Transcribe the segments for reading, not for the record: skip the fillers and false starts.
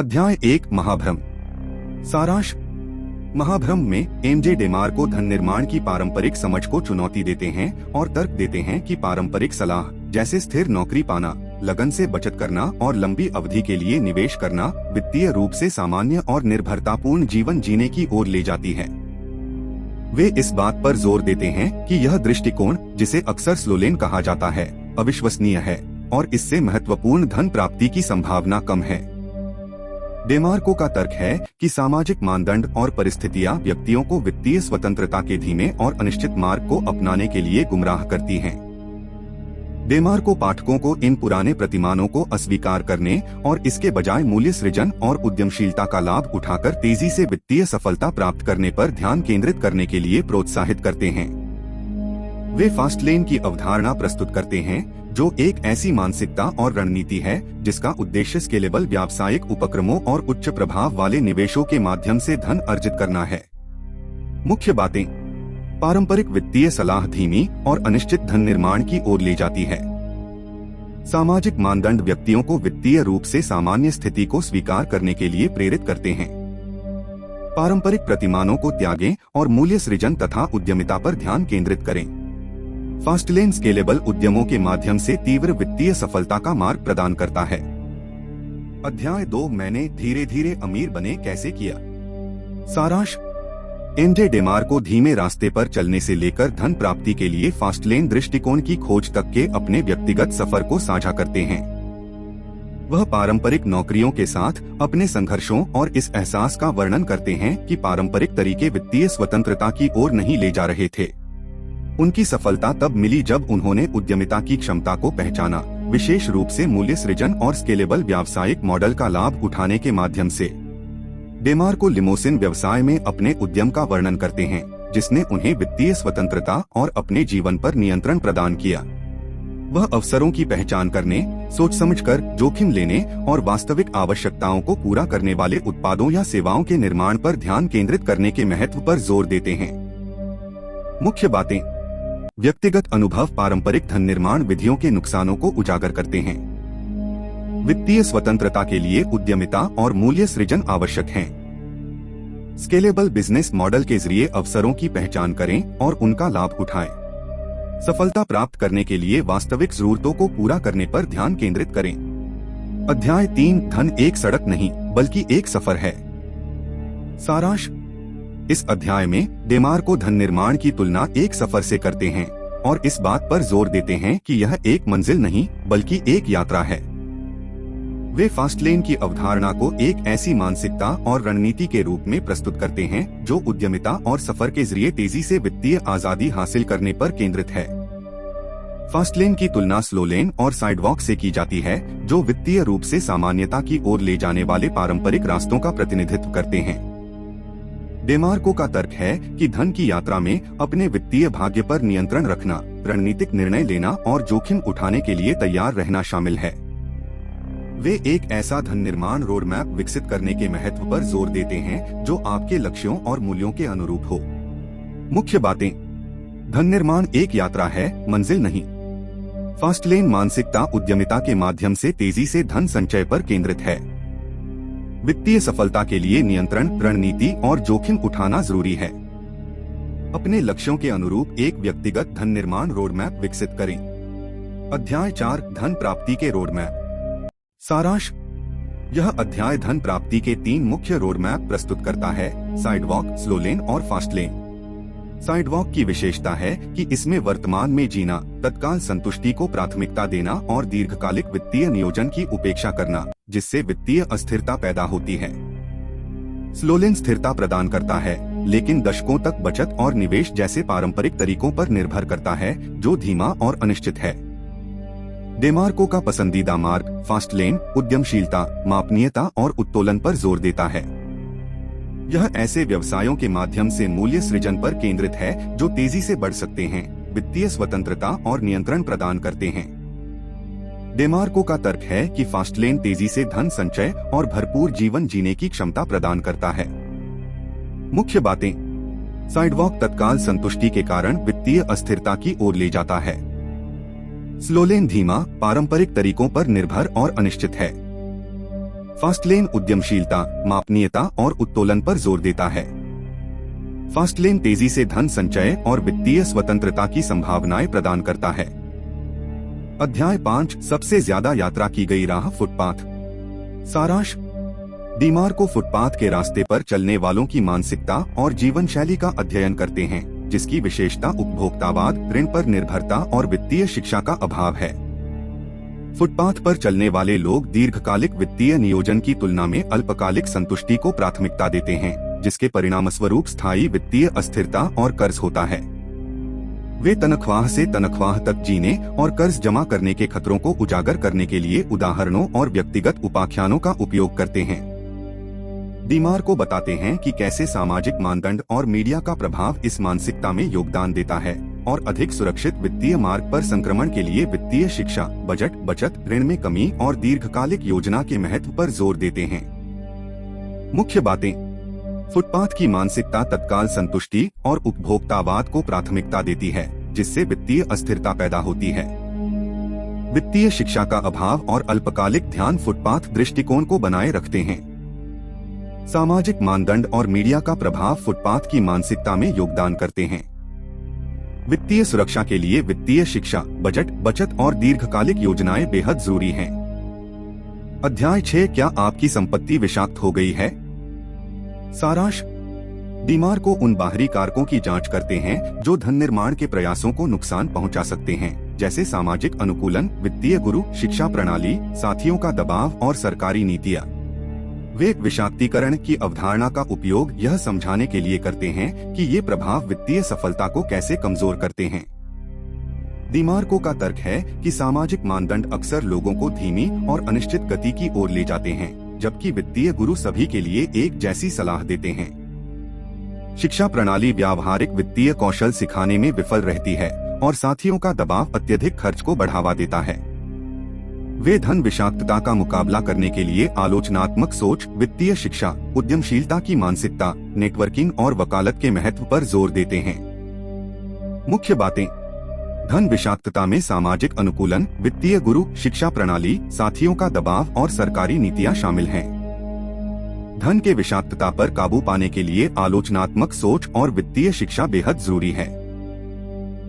अध्याय 1 महाभ्रम। सारांश। महाभ्रम में एमजे डेमार्को धन निर्माण की पारंपरिक समझ को चुनौती देते हैं और तर्क देते हैं कि पारंपरिक सलाह जैसे स्थिर नौकरी पाना, लगन से बचत करना और लंबी अवधि के लिए निवेश करना वित्तीय रूप से सामान्य और निर्भरतापूर्ण जीवन जीने की ओर ले जाती है। वे इस बात पर जोर देते हैं कि यह दृष्टिकोण, जिसे अक्सर स्लोलेन कहा जाता है, अविश्वसनीय है और इससे महत्वपूर्ण धन प्राप्ति की संभावना कम है। डेमार्को का तर्क है कि सामाजिक मानदंड और परिस्थितियां व्यक्तियों को वित्तीय स्वतंत्रता के धीमे और अनिश्चित मार्ग को अपनाने के लिए गुमराह करती हैं। डेमार्को पाठकों को इन पुराने प्रतिमानों को अस्वीकार करने और इसके बजाय मूल्य सृजन और उद्यमशीलता का लाभ उठाकर तेजी से वित्तीय सफलता प्राप्त करने पर ध्यान केंद्रित करने के लिए प्रोत्साहित करते हैं। वे फास्ट लेन की अवधारणा प्रस्तुत करते हैं, जो एक ऐसी मानसिकता और रणनीति है जिसका उद्देश्य स्केलेबल व्यावसायिक उपक्रमों और उच्च प्रभाव वाले निवेशों के माध्यम से धन अर्जित करना है। मुख्य बातें। पारंपरिक वित्तीय सलाह धीमी और अनिश्चित धन निर्माण की ओर ले जाती है। सामाजिक मानदंड व्यक्तियों को वित्तीय रूप से सामान्य स्थिति को स्वीकार करने के लिए प्रेरित करते हैं। पारंपरिक प्रतिमानों को त्यागें और मूल्य सृजन तथा उद्यमिता पर ध्यान केंद्रित करें। फास्टलेन स्केलेबल उद्यमों के माध्यम से तीव्र वित्तीय सफलता का मार्ग प्रदान करता है। अध्याय 2 मैंने धीरे धीरे अमीर बने कैसे किया। सारांश। एमजे डेमार्को धीमे रास्ते पर चलने से लेकर धन प्राप्ति के लिए फास्टलेन दृष्टिकोण की खोज तक के अपने व्यक्तिगत सफर को साझा करते हैं। वह पारंपरिक नौकरियों के साथ अपने संघर्षों और इस एहसास का वर्णन करते हैं कि पारंपरिक तरीके वित्तीय स्वतंत्रता की ओर नहीं ले जा रहे थे। उनकी सफलता तब मिली जब उन्होंने उद्यमिता की क्षमता को पहचाना, विशेष रूप से मूल्य सृजन और स्केलेबल व्यावसायिक मॉडल का लाभ उठाने के माध्यम से। डेमार्को लिमोसिन व्यवसाय में अपने उद्यम का वर्णन करते हैं, जिसने उन्हें वित्तीय स्वतंत्रता और अपने जीवन पर नियंत्रण प्रदान किया। वह अवसरों की पहचान करने, सोच समझकर जोखिम लेने और वास्तविक आवश्यकताओं को पूरा करने वाले उत्पादों या सेवाओं के निर्माण पर ध्यान केंद्रित करने के महत्व पर जोर देते हैं। मुख्य बातें। व्यक्तिगत अनुभव पारंपरिक धन निर्माण विधियों के नुकसानों को उजागर करते हैं। वित्तीय स्वतंत्रता के लिए उद्यमिता और मूल्य सृजन आवश्यक हैं। स्केलेबल बिजनेस मॉडल के जरिए अवसरों की पहचान करें और उनका लाभ उठाएं। सफलता प्राप्त करने के लिए वास्तविक जरूरतों को पूरा करने पर ध्यान केंद्रित करें। अध्याय 3 धन एक सड़क नहीं बल्कि एक सफर है। सारांश। इस अध्याय में डेमार्को धन निर्माण की तुलना एक सफर से करते हैं और इस बात पर जोर देते हैं कि यह एक मंजिल नहीं बल्कि एक यात्रा है। वे फास्टलेन की अवधारणा को एक ऐसी मानसिकता और रणनीति के रूप में प्रस्तुत करते हैं जो उद्यमिता और सफर के जरिए तेजी से वित्तीय आजादी हासिल करने पर केंद्रित है। फास्टलेन की तुलना स्लोलेन और साइडवॉक से की जाती है, जो वित्तीय रूप से सामान्यता की ओर ले जाने वाले पारंपरिक रास्तों का प्रतिनिधित्व करते हैं। डेमार्को का तर्क है कि धन की यात्रा में अपने वित्तीय भाग्य पर नियंत्रण रखना, रणनीतिक निर्णय लेना और जोखिम उठाने के लिए तैयार रहना शामिल है। वे एक ऐसा धन निर्माण रोडमैप विकसित करने के महत्व पर जोर देते हैं जो आपके लक्ष्यों और मूल्यों के अनुरूप हो। मुख्य बातें। धन निर्माण एक यात्रा है, मंजिल नहीं। फास्टलेन मानसिकता उद्यमिता के माध्यम से तेजी से धन संचय पर केंद्रित है। वित्तीय सफलता के लिए नियंत्रण, रणनीति और जोखिम उठाना जरूरी है। अपने लक्ष्यों के अनुरूप एक व्यक्तिगत धन निर्माण रोडमैप विकसित करें। अध्याय 4 धन प्राप्ति के रोडमैप। सारांश। यह अध्याय धन प्राप्ति के 3 मुख्य रोडमैप प्रस्तुत करता है, साइडवॉक, स्लोलेन और फास्टलेन। साइडवॉक की विशेषता है कि इसमें वर्तमान में जीना, तत्काल संतुष्टि को प्राथमिकता देना और दीर्घकालिक वित्तीय नियोजन की उपेक्षा करना, जिससे वित्तीय अस्थिरता पैदा होती है। स्लोलेन स्थिरता प्रदान करता है, लेकिन दशकों तक बचत और निवेश जैसे पारंपरिक तरीकों पर निर्भर करता है, जो धीमा और अनिश्चित है। डेमार्को का पसंदीदा मार्ग फास्टलेन उद्यमशीलता, मापनीयता और उत्तोलन पर जोर देता है। यह ऐसे व्यवसायों के माध्यम से मूल्य सृजन पर केंद्रित है जो तेजी से बढ़ सकते हैं, वित्तीय स्वतंत्रता और नियंत्रण प्रदान करते हैं। डेमार्को का तर्क है कि फास्टलेन तेजी से धन संचय और भरपूर जीवन जीने की क्षमता प्रदान करता है। मुख्य बातें। साइडवॉक तत्काल संतुष्टि के कारण वित्तीय अस्थिरता की ओर ले जाता है। स्लोलेन धीमा, पारंपरिक तरीकों पर निर्भर और अनिश्चित है। फास्टलेन उद्यमशीलता, मापनीयता और उत्तोलन पर जोर देता है। फास्टलेन तेजी से धन संचय और वित्तीय स्वतंत्रता की संभावनाएं प्रदान करता है। अध्याय 5, सबसे ज्यादा यात्रा की गई राह फुटपाथ। सारांश: डीमार्को फुटपाथ के रास्ते पर चलने वालों की मानसिकता और जीवन शैली का अध्ययन करते हैं, जिसकी विशेषता उपभोक्तावाद, ऋण पर निर्भरता और वित्तीय शिक्षा का अभाव है। फुटपाथ पर चलने वाले लोग दीर्घकालिक वित्तीय नियोजन की तुलना में अल्पकालिक संतुष्टि को प्राथमिकता देते हैं, जिसके परिणामस्वरूप स्थायी वित्तीय अस्थिरता और कर्ज होता है। वे तनख्वाह से तनख्वाह तक जीने और कर्ज जमा करने के खतरों को उजागर करने के लिए उदाहरणों और व्यक्तिगत उपाख्यानों का उपयोग करते हैं। डीमार्को बताते हैं कि कैसे सामाजिक मानदंड और मीडिया का प्रभाव इस मानसिकता में योगदान देता है और अधिक सुरक्षित वित्तीय मार्ग पर संक्रमण के लिए वित्तीय शिक्षा, बजट, बचत, ऋण में कमी और दीर्घकालिक योजना के महत्व पर जोर देते हैं। मुख्य बातें: फुटपाथ की मानसिकता तत्काल संतुष्टि और उपभोक्तावाद को प्राथमिकता देती है, जिससे वित्तीय अस्थिरता पैदा होती है। वित्तीय शिक्षा का अभाव और अल्पकालिक ध्यान फुटपाथ दृष्टिकोण को बनाए रखते हैं। सामाजिक मानदंड और मीडिया का प्रभाव फुटपाथ की मानसिकता में योगदान करते हैं। वित्तीय सुरक्षा के लिए वित्तीय शिक्षा, बजट, बचत और दीर्घकालिक योजनाएं बेहद जरूरी हैं। अध्याय 6, क्या आपकी संपत्ति विषाक्त हो गई है? सारांश: डीमार्को उन बाहरी कारकों की जांच करते हैं जो धन निर्माण के प्रयासों को नुकसान पहुंचा सकते हैं, जैसे सामाजिक अनुकूलन, वित्तीय गुरु, शिक्षा प्रणाली, साथियों का दबाव और सरकारी नीतियां। वे विषाक्तीकरण की अवधारणा का उपयोग यह समझाने के लिए करते हैं कि ये प्रभाव वित्तीय सफलता को कैसे कमजोर करते हैं। डीमार्को का तर्क है कि सामाजिक मानदंड अक्सर लोगों को धीमी और अनिश्चित गति की ओर ले जाते हैं, जबकि वित्तीय गुरु सभी के लिए एक जैसी सलाह देते हैं। शिक्षा प्रणाली व्यावहारिक वित्तीय कौशल सिखाने में विफल रहती है और साथियों का दबाव अत्यधिक खर्च को बढ़ावा देता है। वे धन विषाक्तता का मुकाबला करने के लिए आलोचनात्मक सोच, वित्तीय शिक्षा, उद्यमशीलता की मानसिकता, नेटवर्किंग और वकालत के महत्व पर जोर देते हैं। मुख्य बातें: धन विषाक्तता में सामाजिक अनुकूलन, वित्तीय गुरु, शिक्षा प्रणाली, साथियों का दबाव और सरकारी नीतियां शामिल हैं। धन के विषाक्तता पर काबू पाने के लिए आलोचनात्मक सोच और वित्तीय शिक्षा बेहद जरूरी है।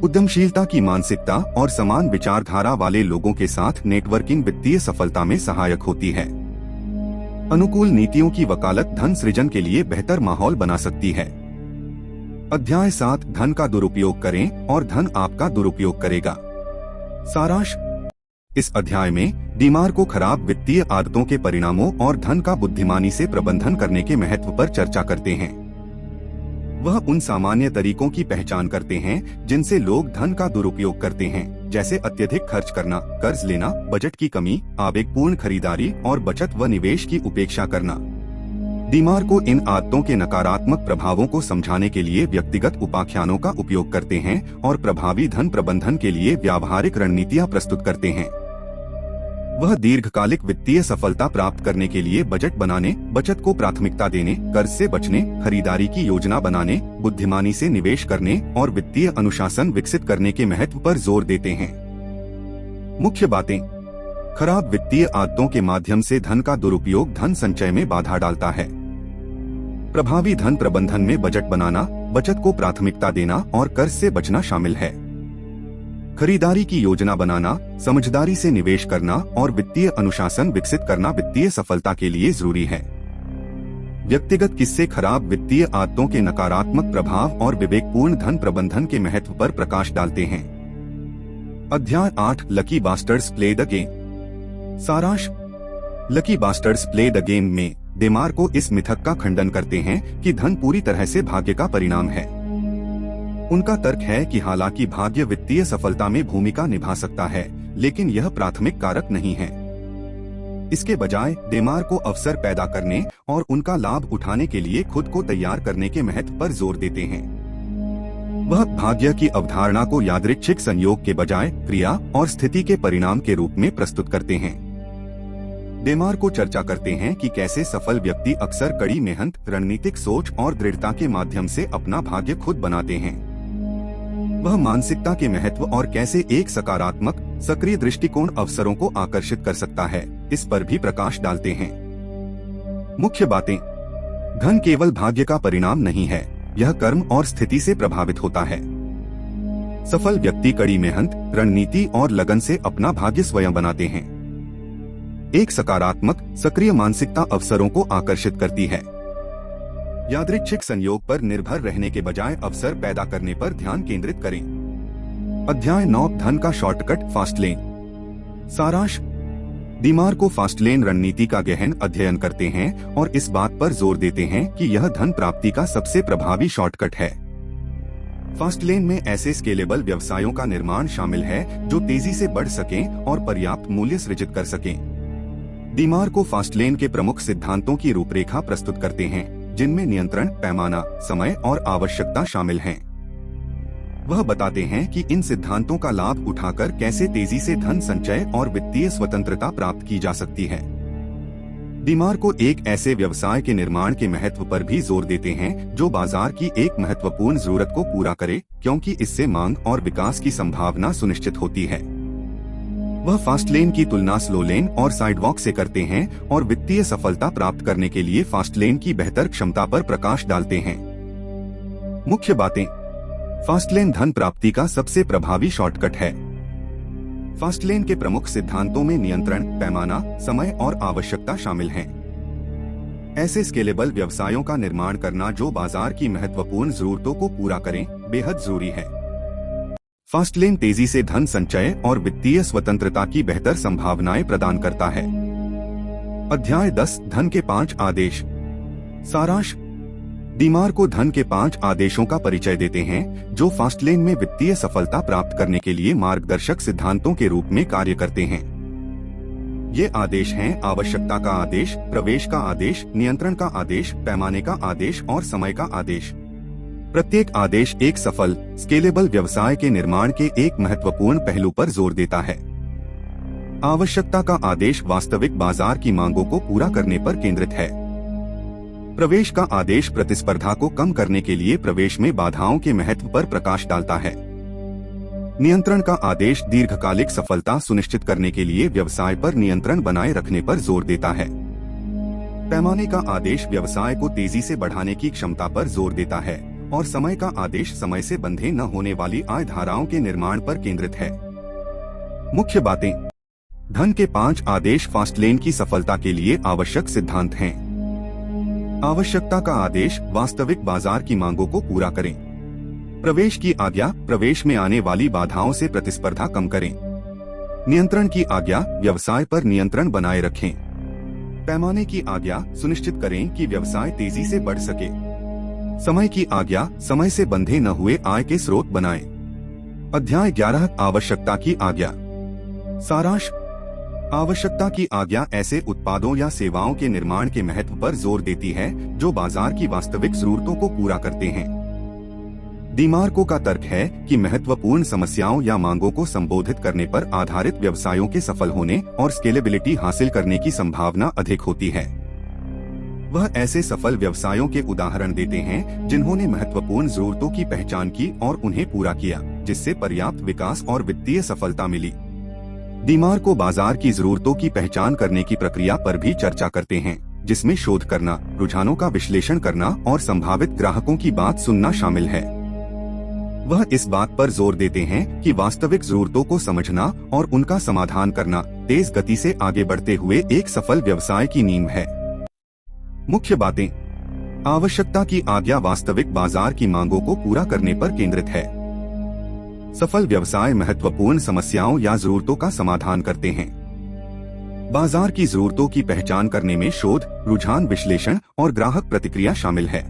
उद्यमशीलता की मानसिकता और समान विचारधारा वाले लोगों के साथ नेटवर्किंग वित्तीय सफलता में सहायक होती है। अनुकूल नीतियों की वकालत धन सृजन के लिए बेहतर माहौल बना सकती है। अध्याय 7, धन का दुरुपयोग करें और धन आपका दुरुपयोग करेगा। सारांश: इस अध्याय में डीमार्को खराब वित्तीय आदतों के परिणामों और धन का बुद्धिमानी से प्रबंधन करने के महत्व पर चर्चा करते हैं। वह उन सामान्य तरीकों की पहचान करते हैं जिनसे लोग धन का दुरुपयोग करते हैं, जैसे अत्यधिक खर्च करना, कर्ज लेना, बजट की कमी, आवेगपूर्ण खरीदारी और बचत व निवेश की उपेक्षा करना। डीमार्को इन आदतों के नकारात्मक प्रभावों को समझाने के लिए व्यक्तिगत उपाख्यानों का उपयोग करते हैं और प्रभावी धन प्रबंधन के लिए व्यावहारिक रणनीतियां प्रस्तुत करते हैं। वह दीर्घकालिक वित्तीय सफलता प्राप्त करने के लिए बजट बनाने, बचत को प्राथमिकता देने, कर्ज से बचने, खरीदारी की योजना बनाने, बुद्धिमानी से निवेश करने और वित्तीय अनुशासन विकसित करने के महत्व पर जोर देते हैं। मुख्य बातें: खराब वित्तीय आदतों के माध्यम से धन का दुरुपयोग धन संचय में बाधा डालता है। प्रभावी धन प्रबंधन में बजट बनाना, बचत को प्राथमिकता देना और कर्ज से बचना शामिल है। खरीदारी की योजना बनाना, समझदारी से निवेश करना और वित्तीय अनुशासन विकसित करना वित्तीय सफलता के लिए जरूरी है। व्यक्तिगत किस्से खराब वित्तीय आदतों के नकारात्मक प्रभाव और विवेकपूर्ण धन प्रबंधन के महत्व पर प्रकाश डालते हैं। अध्याय 8, lucky bastards play the game. सारांश: lucky bastards play the game में डीमार्को इस मिथक का खंडन करते हैं कि धन पूरी तरह से भाग्य का परिणाम है। उनका तर्क है कि हालांकि भाग्य वित्तीय सफलता में भूमिका निभा सकता है, लेकिन यह प्राथमिक कारक नहीं है। इसके बजाय डीमार्को अवसर पैदा करने और उनका लाभ उठाने के लिए खुद को तैयार करने के महत्व पर जोर देते हैं। वह भाग्य की अवधारणा को यादृच्छिक संयोग के बजाय क्रिया और स्थिति के परिणाम के रूप में प्रस्तुत करते हैं। डीमार्को चर्चा करते हैं कि कैसे सफल व्यक्ति अक्सर कड़ी मेहनत, रणनीतिक सोच और दृढ़ता के माध्यम से अपना भाग्य खुद बनाते हैं। वह मानसिकता के महत्व और कैसे एक सकारात्मक, सक्रिय दृष्टिकोण अवसरों को आकर्षित कर सकता है, इस पर भी प्रकाश डालते हैं। मुख्य बातें। धन केवल भाग्य का परिणाम नहीं है, यह कर्म और स्थिति से प्रभावित होता है। सफल व्यक्ति कड़ी मेहनत, रणनीति और लगन से अपना भाग्य स्वयं बनाते हैं। एक सकारात्मक, सक्रिय मानसिकता अवसरों को आकर्षित करती है। यादृच्छिक संयोग पर निर्भर रहने के बजाय अवसर पैदा करने पर ध्यान केंद्रित करें। अध्याय 9, धन का शॉर्टकट, फास्ट लेन। सारांश। डीमार को फास्ट लेन रणनीति का गहन अध्ययन करते हैं और इस बात पर जोर देते हैं कि यह धन प्राप्ति का सबसे प्रभावी शॉर्टकट है। फास्ट लेन में ऐसे स्केलेबल व्यवसायों का निर्माण शामिल है जो तेजी से बढ़ सकें और पर्याप्त मूल्य सृजित कर सकें। डीमार को फास्ट लेन के प्रमुख सिद्धांतों की रूपरेखा प्रस्तुत करते हैं, जिनमें नियंत्रण, पैमाना, समय और आवश्यकता शामिल हैं। वह बताते हैं कि इन सिद्धांतों का लाभ उठाकर कैसे तेजी से धन संचय और वित्तीय स्वतंत्रता प्राप्त की जा सकती है। डीमार को एक ऐसे व्यवसाय के निर्माण के महत्व पर भी जोर देते हैं जो बाजार की एक महत्वपूर्ण जरूरत को पूरा करे, क्योंकि इससे मांग और विकास की संभावना सुनिश्चित होती है। वह फास्ट लेन की तुलना स्लो लेन और साइडवॉक से करते हैं और वित्तीय सफलता प्राप्त करने के लिए फास्ट लेन की बेहतर क्षमता पर प्रकाश डालते हैं। मुख्य बातें। फास्ट लेन धन प्राप्ति का सबसे प्रभावी शॉर्टकट है। फास्ट लेन के प्रमुख सिद्धांतों में नियंत्रण, पैमाना, समय और आवश्यकता शामिल हैं। ऐसे स्केलेबल व्यवसायों का निर्माण करना जो बाजार की महत्वपूर्ण जरूरतों को पूरा करें, बेहद जरूरी है। फास्ट लेन तेजी से धन संचय और वित्तीय स्वतंत्रता की बेहतर संभावनाएं प्रदान करता है। अध्याय 10, धन के 5 आदेश। सारांश। डीमार को धन के 5 आदेशों का परिचय देते हैं जो फास्ट लेन में वित्तीय सफलता प्राप्त करने के लिए मार्गदर्शक सिद्धांतों के रूप में कार्य करते हैं। ये आदेश हैं आवश्यकता का आदेश, प्रवेश का आदेश, नियंत्रण का आदेश, पैमाने का आदेश और समय का आदेश। प्रत्येक आदेश एक सफल, स्केलेबल व्यवसाय के निर्माण के एक महत्वपूर्ण पहलू पर जोर देता है। आवश्यकता का आदेश वास्तविक बाजार की मांगों को पूरा करने पर केंद्रित है। प्रवेश का आदेश प्रतिस्पर्धा को कम करने के लिए प्रवेश में बाधाओं के महत्व पर प्रकाश डालता है। नियंत्रण का आदेश दीर्घकालिक सफलता सुनिश्चित करने के लिए व्यवसाय पर नियंत्रण बनाए रखने पर जोर देता है। पैमाने का आदेश व्यवसाय को तेजी से बढ़ाने की क्षमता पर जोर देता है और समय का आदेश समय से बंधे न होने वाली आय धाराओं के निर्माण पर केंद्रित है। मुख्य बातें। धन के 5 आदेश फास्ट लेन की सफलता के लिए आवश्यक सिद्धांत हैं। आवश्यकता का आदेश वास्तविक बाजार की मांगों को पूरा करें। प्रवेश की आज्ञा, प्रवेश में आने वाली बाधाओं से प्रतिस्पर्धा कम करें। नियंत्रण की आज्ञा, व्यवसाय पर नियंत्रण बनाए रखें। पैमाने की आज्ञा, सुनिश्चित करें कि व्यवसाय तेजी से बढ़ सके। समय की आज्ञा, समय से बंधे न हुए आय के स्रोत बनाएं। अध्याय 11, आवश्यकता की आज्ञा। सारांश। आवश्यकता की आज्ञा ऐसे उत्पादों या सेवाओं के निर्माण के महत्व पर जोर देती है जो बाजार की वास्तविक जरूरतों को पूरा करते हैं। डीमार्को का तर्क है कि महत्वपूर्ण समस्याओं या मांगों को संबोधित करने पर आधारित व्यवसायों के सफल होने और स्केलेबिलिटी हासिल करने की संभावना अधिक होती है। वह ऐसे सफल व्यवसायों के उदाहरण देते हैं जिन्होंने महत्वपूर्ण जरूरतों की पहचान की और उन्हें पूरा किया, जिससे पर्याप्त विकास और वित्तीय सफलता मिली। डीमार्को बाजार की जरूरतों की पहचान करने की प्रक्रिया पर भी चर्चा करते हैं, जिसमें शोध करना, रुझानों का विश्लेषण करना और संभावित ग्राहकों की बात सुनना शामिल है। वह इस बात पर जोर देते हैं कि वास्तविक जरूरतों को समझना और उनका समाधान करना तेज गति से आगे बढ़ते हुए एक सफल व्यवसाय की नींव है। मुख्य बातें। आवश्यकता की आज्ञा वास्तविक बाजार की मांगों को पूरा करने पर केंद्रित है। सफल व्यवसाय महत्वपूर्ण समस्याओं या जरूरतों का समाधान करते हैं। बाजार की जरूरतों की पहचान करने में शोध, रुझान विश्लेषण और ग्राहक प्रतिक्रिया शामिल है।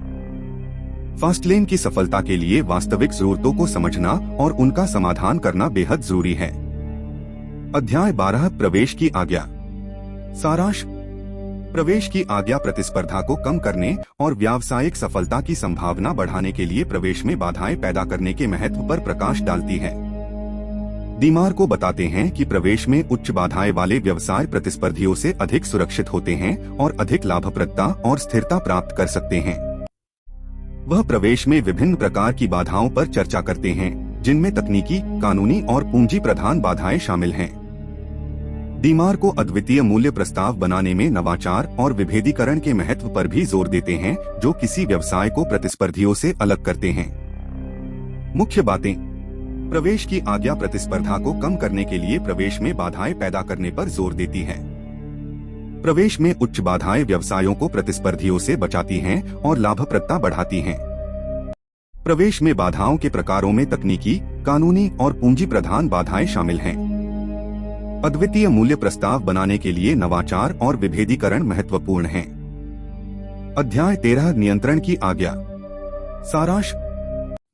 फास्ट लेन की सफलता के लिए वास्तविक जरूरतों को समझना और उनका समाधान करना बेहद जरूरी है। अध्याय 12, प्रवेश की आज्ञा। सारांश। प्रवेश की आज्ञा प्रतिस्पर्धा को कम करने और व्यावसायिक सफलता की संभावना बढ़ाने के लिए प्रवेश में बाधाएं पैदा करने के महत्व पर प्रकाश डालती है। डीमार्को बताते हैं कि प्रवेश में उच्च बाधाएं वाले व्यवसाय प्रतिस्पर्धियों से अधिक सुरक्षित होते हैं और अधिक लाभप्रदता और स्थिरता प्राप्त कर सकते हैं। वह प्रवेश में विभिन्न प्रकार की बाधाओं पर चर्चा करते हैं, जिनमें तकनीकी, कानूनी और पूंजी प्रधान बाधाएं शामिल हैं। डीमार्को अद्वितीय मूल्य प्रस्ताव बनाने में नवाचार और विभेदीकरण के महत्व पर भी जोर देते हैं, जो किसी व्यवसाय को प्रतिस्पर्धियों से अलग करते हैं। मुख्य बातें। प्रवेश की आज्ञा प्रतिस्पर्धा को कम करने के लिए प्रवेश में बाधाएं पैदा करने पर जोर देती है। प्रवेश में उच्च बाधाएं व्यवसायों को प्रतिस्पर्धियों से बचाती हैं और लाभप्रदता बढ़ाती हैं। प्रवेश में बाधाओं के प्रकारों में तकनीकी, कानूनी और पूंजी प्रधान बाधाएं शामिल हैं। अद्वितीय मूल्य प्रस्ताव बनाने के लिए नवाचार और विभेदीकरण महत्वपूर्ण हैं। अध्याय 13 नियंत्रण की आज्ञा। सारांश।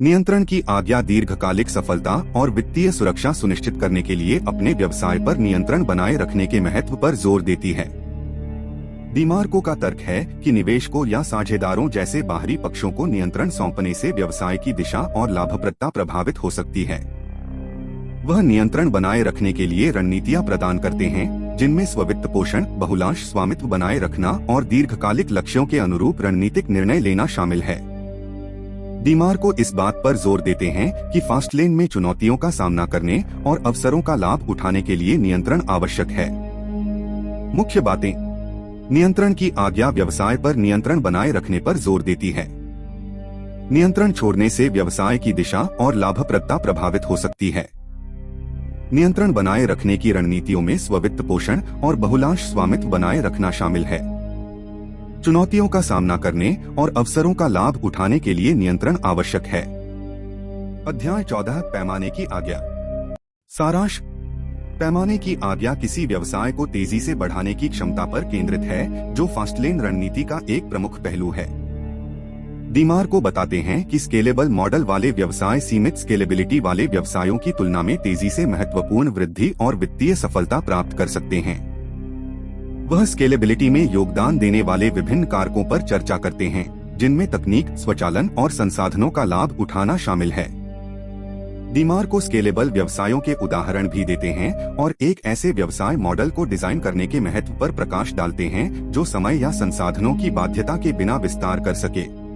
नियंत्रण की आज्ञा दीर्घकालिक सफलता और वित्तीय सुरक्षा सुनिश्चित करने के लिए अपने व्यवसाय पर नियंत्रण बनाए रखने के महत्व पर जोर देती है। डीमार्को का तर्क है कि निवेशकों या साझेदारों जैसे बाहरी पक्षों को नियंत्रण सौंपने से व्यवसाय की दिशा और लाभप्रदता प्रभावित हो सकती है। वह नियंत्रण बनाए रखने के लिए रणनीतियां प्रदान करते हैं, जिनमें स्ववित्त पोषण, बहुलांश स्वामित्व बनाए रखना और दीर्घकालिक लक्ष्यों के अनुरूप रणनीतिक निर्णय लेना शामिल है। डीमार्को इस बात पर जोर देते हैं कि फास्टलेन में चुनौतियों का सामना करने और अवसरों का लाभ उठाने के लिए नियंत्रण आवश्यक है। मुख्य बातें। नियंत्रण की आज्ञा व्यवसाय पर नियंत्रण बनाए रखने पर जोर देती है। नियंत्रण छोड़ने से व्यवसाय की दिशा और लाभप्रदता प्रभावित हो सकती है। नियंत्रण बनाए रखने की रणनीतियों में स्ववित्त पोषण और बहुलांश स्वामित्व बनाए रखना शामिल है। चुनौतियों का सामना करने और अवसरों का लाभ उठाने के लिए नियंत्रण आवश्यक है। अध्याय 14 पैमाने की आज्ञा। सारांश। पैमाने की आज्ञा किसी व्यवसाय को तेजी से बढ़ाने की क्षमता पर केंद्रित है, जो फास्टलेन रणनीति का एक प्रमुख पहलू है। डीमार्को बताते हैं कि स्केलेबल मॉडल वाले व्यवसाय सीमित स्केलेबिलिटी वाले व्यवसायों की तुलना में तेजी से महत्वपूर्ण वृद्धि और वित्तीय सफलता प्राप्त कर सकते हैं। वह स्केलेबिलिटी में योगदान देने वाले विभिन्न कारकों पर चर्चा करते हैं, जिनमें तकनीक, स्वचालन और संसाधनों का लाभ उठाना शामिल है। डीमार्को स्केलेबल व्यवसायों के उदाहरण भी देते हैं और एक ऐसे व्यवसाय मॉडल को डिजाइन करने के महत्व पर प्रकाश डालते हैं, जो समय या संसाधनों की बाध्यता के बिना विस्तार कर सके।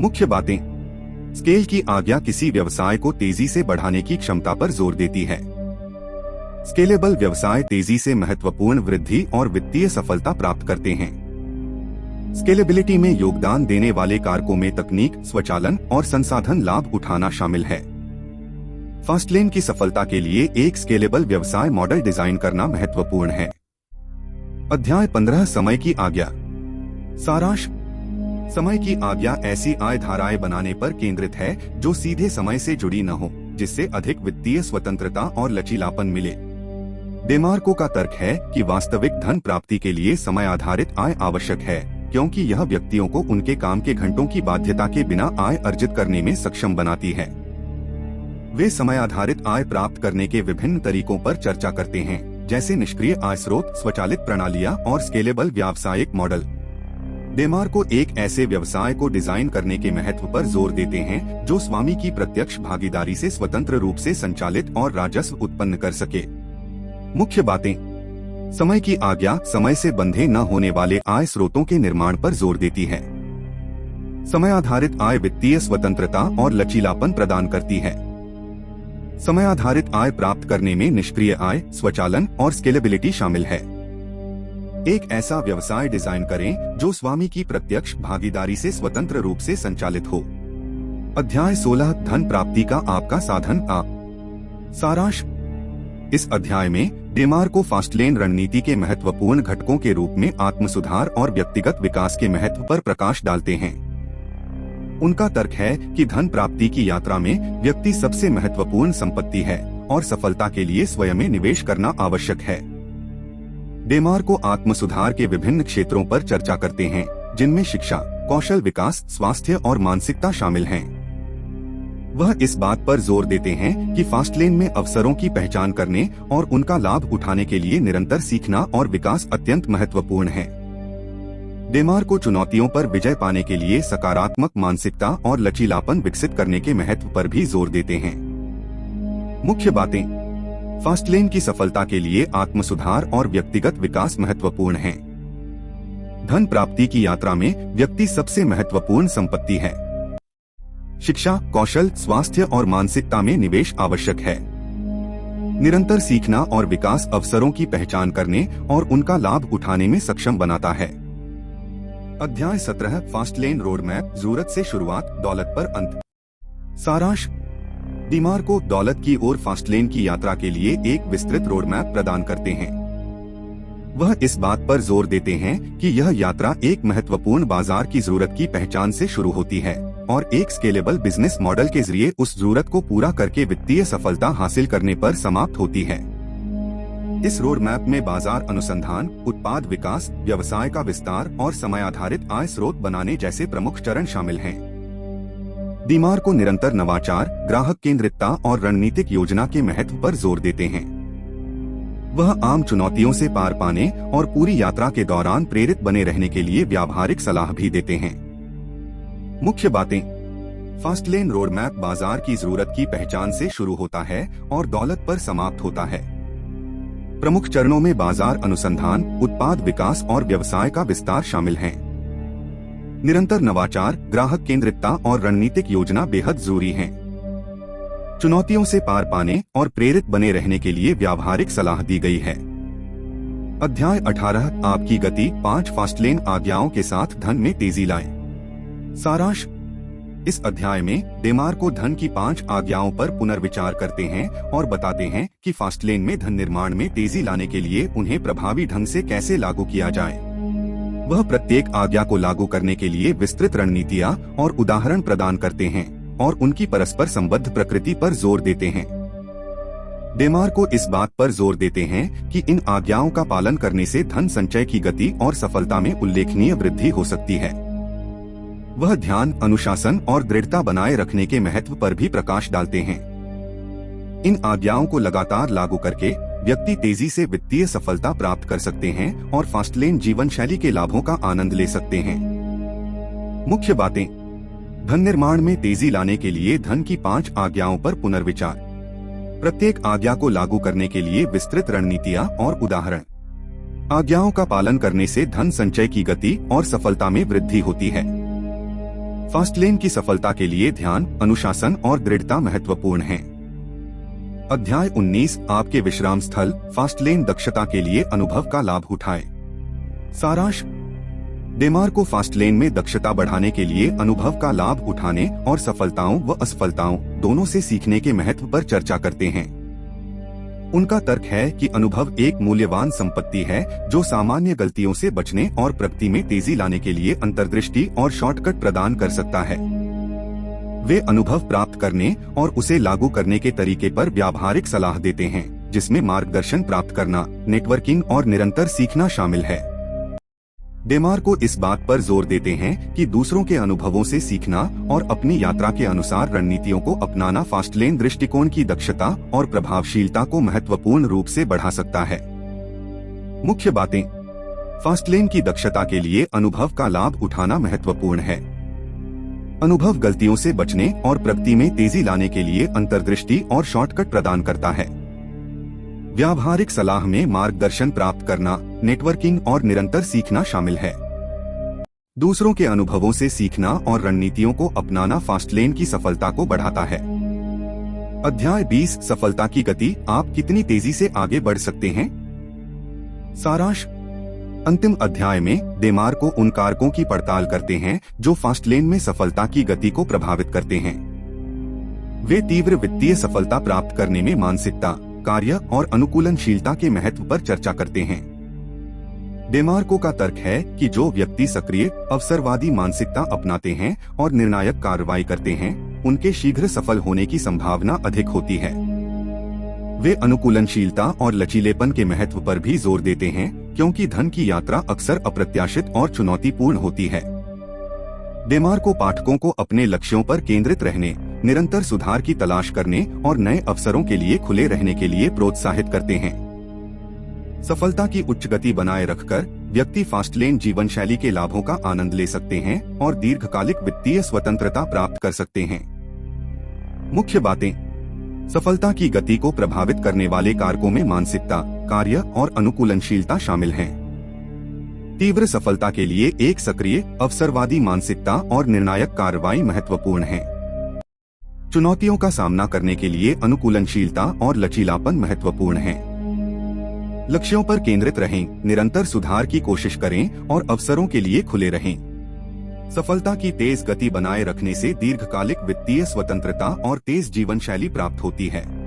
मुख्य बातें। स्केल की आज्ञा किसी व्यवसाय को तेजी से बढ़ाने की क्षमता पर जोर देती है। स्केलेबल व्यवसाय तेजी से महत्वपूर्ण वृद्धि और वित्तीय सफलता प्राप्त करते हैं। स्केलेबिलिटी में योगदान देने वाले कारकों में तकनीक, स्वचालन और संसाधन लाभ उठाना शामिल है। फास्टलेन की सफलता के लिए एक स्केलेबल व्यवसाय मॉडल डिजाइन करना महत्वपूर्ण है। अध्याय 15 समय की आज्ञा। सारांश। समय की आज्ञा ऐसी आय धाराएं बनाने पर केंद्रित है जो सीधे समय से जुड़ी न हो, जिससे अधिक वित्तीय स्वतंत्रता और लचीलापन मिले। डीमार्को का तर्क है कि वास्तविक धन प्राप्ति के लिए समय आधारित आय आवश्यक है, क्योंकि यह व्यक्तियों को उनके काम के घंटों की बाध्यता के बिना आय अर्जित करने में सक्षम बनाती है। वे समय आधारित आय प्राप्त करने के विभिन्न तरीकों पर चर्चा करते हैं, जैसे निष्क्रिय आय स्रोत, स्वचालित प्रणालियां और स्केलेबल व्यावसायिक मॉडल। डीमार्को एक ऐसे व्यवसाय को डिजाइन करने के महत्व पर जोर देते हैं, जो स्वामी की प्रत्यक्ष भागीदारी से स्वतंत्र रूप से संचालित और राजस्व उत्पन्न कर सके। मुख्य बातें। समय की आज्ञा समय से बंधे न होने वाले आय स्रोतों के निर्माण पर जोर देती है। समय आधारित आय वित्तीय स्वतंत्रता और लचीलापन प्रदान करती है। समय आधारित आय प्राप्त करने में निष्क्रिय आय, स्वचालन और स्केलेबिलिटी शामिल है। एक ऐसा व्यवसाय डिजाइन करें जो स्वामी की प्रत्यक्ष भागीदारी से स्वतंत्र रूप से संचालित हो। अध्याय 16 धन प्राप्ति का आपका साधन। सारांश। इस अध्याय में डीमार्को फास्टलेन रणनीति के महत्वपूर्ण घटकों के रूप में आत्म सुधार और व्यक्तिगत विकास के महत्व पर प्रकाश डालते हैं। उनका तर्क है कि धन प्राप्ति की यात्रा में व्यक्ति सबसे महत्वपूर्ण संपत्ति है और सफलता के लिए स्वयं में निवेश करना आवश्यक है। डीमार्को आत्म सुधार के विभिन्न क्षेत्रों पर चर्चा करते हैं, जिनमें शिक्षा, कौशल विकास, स्वास्थ्य और मानसिकता शामिल हैं। वह इस बात पर जोर देते हैं कि फास्टलेन में अवसरों की पहचान करने और उनका लाभ उठाने के लिए निरंतर सीखना और विकास अत्यंत महत्वपूर्ण है। डीमार्को चुनौतियों पर विजय पाने के लिए सकारात्मक मानसिकता और लचीलापन विकसित करने के महत्व पर भी जोर देते हैं। मुख्य बातें। फास्टलेन की सफलता के लिए आत्म सुधार और व्यक्तिगत विकास महत्वपूर्ण है। धन प्राप्ति की यात्रा में व्यक्ति सबसे महत्वपूर्ण संपत्ति है। शिक्षा, कौशल, स्वास्थ्य और मानसिकता में निवेश आवश्यक है। निरंतर सीखना और विकास अवसरों की पहचान करने और उनका लाभ उठाने में सक्षम बनाता है। अध्याय 17 फास्ट लेन रोड मैप, जरूरत से शुरुआत, दौलत पर अंत। सारांश: डीमार को दौलत की ओर फास्ट लेन की यात्रा के लिए एक विस्तृत रोड मैप प्रदान करते हैं। वह इस बात पर जोर देते हैं कि यह यात्रा एक महत्वपूर्ण बाजार की जरूरत की पहचान से शुरू होती है और एक स्केलेबल बिजनेस मॉडल के जरिए उस जरूरत को पूरा करके वित्तीय सफलता हासिल करने पर समाप्त होती है। इस रोड मैप में बाजार अनुसंधान, उत्पाद विकास, व्यवसाय का विस्तार और समय आधारित आय स्रोत बनाने जैसे प्रमुख चरण शामिल हैं। डीमार को निरंतर नवाचार, ग्राहक केंद्रितता और रणनीतिक योजना के महत्व पर जोर देते हैं। वह आम चुनौतियों से पार पाने और पूरी यात्रा के दौरान प्रेरित बने रहने के लिए व्यावहारिक सलाह भी देते हैं। मुख्य बातें: फास्ट लेन रोड मैप बाजार की जरूरत की पहचान से शुरू होता है और दौलत पर समाप्त होता है। प्रमुख चरणों में बाजार अनुसंधान, उत्पाद विकास और व्यवसाय का विस्तार शामिल हैं। निरंतर नवाचार, ग्राहक केंद्रितता और रणनीतिक योजना बेहद जरूरी हैं। चुनौतियों से पार पाने और प्रेरित बने रहने के लिए व्यावहारिक सलाह दी गई है। अध्याय 18 आपकी गति, 5 फास्ट लेन आज्ञाओं के साथ धन में तेजी लाएं। सारांश: इस अध्याय में डेमार को धन की 5 आज्ञाओं पर पुनर्विचार करते हैं और बताते हैं कि फास्ट लेन में धन निर्माण में तेजी लाने के लिए उन्हें प्रभावी ढंग से कैसे लागू किया जाए। वह प्रत्येक आज्ञा को लागू करने के लिए विस्तृत रणनीतियां और उदाहरण प्रदान करते हैं और उनकी परस्पर संबद्ध प्रकृति पर जोर देते हैं। डेमार को इस बात पर जोर देते हैं कि इन आज्ञाओं का पालन करने से धन संचय की गति और सफलता में उल्लेखनीय वृद्धि हो सकती है। वह ध्यान, अनुशासन और दृढ़ता बनाए रखने के महत्व पर भी प्रकाश डालते हैं। इन आज्ञाओं को लगातार लागू करके व्यक्ति तेजी से वित्तीय सफलता प्राप्त कर सकते हैं और फास्ट लेन जीवन शैली के लाभों का आनंद ले सकते हैं। मुख्य बातें: धन निर्माण में तेजी लाने के लिए धन की 5 आज्ञाओं पर पुनर्विचार। प्रत्येक आज्ञा को लागू करने के लिए विस्तृत रणनीतियां और उदाहरण। आज्ञाओं का पालन करने से धन संचय की गति और सफलता में वृद्धि होती है। फास्ट लेन की सफलता के लिए ध्यान, अनुशासन और दृढ़ता महत्वपूर्ण हैं। अध्याय 19 आपके विश्राम स्थल, फास्ट लेन दक्षता के लिए अनुभव का लाभ उठाएं। सारांश: डेमार को फास्ट लेन में दक्षता बढ़ाने के लिए अनुभव का लाभ उठाने और सफलताओं व असफलताओं दोनों से सीखने के महत्व पर चर्चा करते हैं। उनका तर्क है कि अनुभव एक मूल्यवान संपत्ति है जो सामान्य गलतियों से बचने और प्रगति में तेजी लाने के लिए अंतर्दृष्टि और शॉर्टकट प्रदान कर सकता है। वे अनुभव प्राप्त करने और उसे लागू करने के तरीके पर व्यावहारिक सलाह देते हैं, जिसमें मार्गदर्शन प्राप्त करना, नेटवर्किंग और निरंतर सीखना शामिल है। डेमार को इस बात पर जोर देते हैं कि दूसरों के अनुभवों से सीखना और अपनी यात्रा के अनुसार रणनीतियों को अपनाना फास्ट लेन दृष्टिकोण की दक्षता और प्रभावशीलता को महत्वपूर्ण रूप से बढ़ा सकता है। मुख्य बातें: फास्ट लेन की दक्षता के लिए अनुभव का लाभ उठाना महत्वपूर्ण है। अनुभव गलतियों से बचने और प्रगति में तेजी लाने के लिए अंतर्दृष्टि और शॉर्टकट प्रदान करता है। व्यावहारिक सलाह में मार्गदर्शन प्राप्त करना, नेटवर्किंग और निरंतर सीखना शामिल है। दूसरों के अनुभवों से सीखना और रणनीतियों को अपनाना फास्ट लेन की सफलता को बढ़ाता है। अध्याय 20 सफलता की गति, आप कितनी तेजी से आगे बढ़ सकते हैं। सारांश: अंतिम अध्याय में डेमार को उन कारकों की पड़ताल करते हैं जो फास्ट लेन में सफलता की गति को प्रभावित करते हैं। वे तीव्र वित्तीय सफलता प्राप्त करने में मानसिकता, कार्य और अनुकूलनशीलता के महत्व पर चर्चा करते हैं। डेमार्को का तर्क है कि जो व्यक्ति सक्रिय, अवसरवादी मानसिकता अपनाते हैं और निर्णायक कार्रवाई करते हैं, उनके शीघ्र सफल होने की संभावना अधिक होती है। वे अनुकूलनशीलता और लचीलेपन के महत्व पर भी जोर देते हैं, क्योंकि धन की यात्रा अक्सर अप्रत्याशित और चुनौतीपूर्ण होती है। डेमार्को पाठकों को अपने लक्ष्यों पर केंद्रित रहने, निरंतर सुधार की तलाश करने और नए अवसरों के लिए खुले रहने के लिए प्रोत्साहित करते हैं। सफलता की उच्च गति बनाए रखकर व्यक्ति फास्ट लेन जीवन शैली के लाभों का आनंद ले सकते हैं और दीर्घकालिक वित्तीय स्वतंत्रता प्राप्त कर सकते हैं। मुख्य बातें: सफलता की गति को प्रभावित करने वाले कारकों में मानसिकता, कार्य और अनुकूलनशीलता शामिल हैं। तीव्र सफलता के लिए एक सक्रिय, अवसरवादी मानसिकता और निर्णायक कार्रवाई महत्वपूर्ण है। चुनौतियों का सामना करने के लिए अनुकूलनशीलता और लचीलापन महत्वपूर्ण है। लक्ष्यों पर केंद्रित रहें, निरंतर सुधार की कोशिश करें और अवसरों के लिए खुले रहें। सफलता की तेज गति बनाए रखने से दीर्घकालिक वित्तीय स्वतंत्रता और तेज जीवन शैली प्राप्त होती है।